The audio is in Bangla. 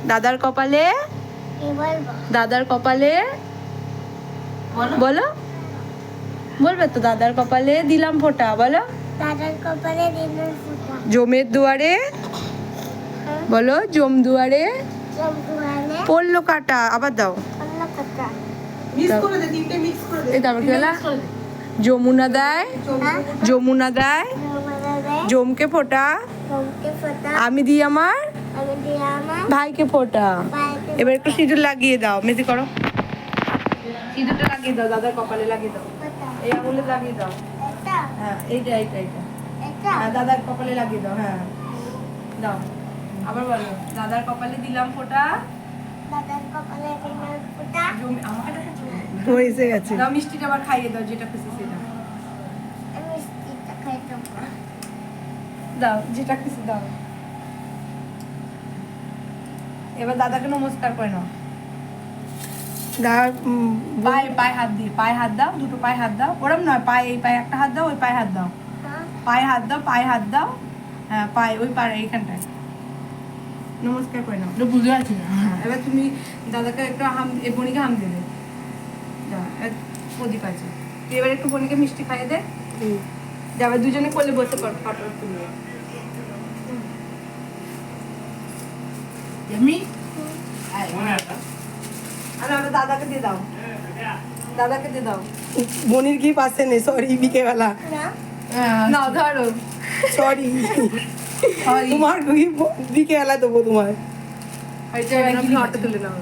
দাদার কপালে দাদার কপালে বলো বলবে তো দাদার কপালে দিলাম ফোঁটা বলো দাদার কপালে দিলাম ফোঁটা জমের দুয়ারে বলো জম দুয়ারে জমদুয়ারে পড়লো কাটা আবার দাও অন্য কথা মিক্স করে দে, তিনটে মিক্স করে দে। এই তারপর কি হলো যমুনা দেয় যমুনা দেয় আমাদের জমকে ফোঁটা জমকে ফোঁটা আমি দিই আমার আমি দিই আমার ভাইকে ফোঁটা বাইরে এবার একটু সিঁদুর লাগিয়ে দাও মেজি করো সিঁদুরটা লাগিয়ে দাও দাদার কপালে লাগিয়ে দাও ফোঁটা এই আঙুলে লাগিয়ে দাও এটা হ্যাঁ এইটা এইটা এটা হ্যাঁ দাদার কপালে লাগিয়ে দাও হ্যাঁ দাও আবার বলো দাদার কপালে দিলাম ফোঁটা দাদার কপালে দিলাম ফোঁটা আমাকে এসে গেছে। দাও মিষ্টিটা আবার খাইয়ে দাও যেটা খুশি সেটা আমি মিষ্টিটা খাই দেবো দাও যেটা খুশি দাও এবার দাদাকে নমস্কার করে নাও পায়ে পায়ে হাত দাও দুটো পায়ে হাত দাও ওরম নয় পায়ে এই পায়ে একটা হাত দাও ওই পায়ে হাত দাও পায়ে হাত দাও হ্যাঁ পায়ে ওই পায়ে এইখানটায় নমস্কার করে নাও বুঝে আছি না। এবার তুমি দাদাকে একটু হাম এ বনিকে হাম দেবে দাও প্রদীপ আছে তুই এবার একটু বনিকে মিষ্টি খাইয়ে দে যাবে দুজনে কোলে বসে পড় ফটো তুলবে এমনি? আর আমরা দাদাকে দিয়ে দাও দাদাকে দিয়ে দাও বনির কি পাশে নেই, সরি বিকেবেলা, না না ধরো সরি Sorry. তোমার কি বিকেবেলা দেবো তোমার। ফটো তুলে নাও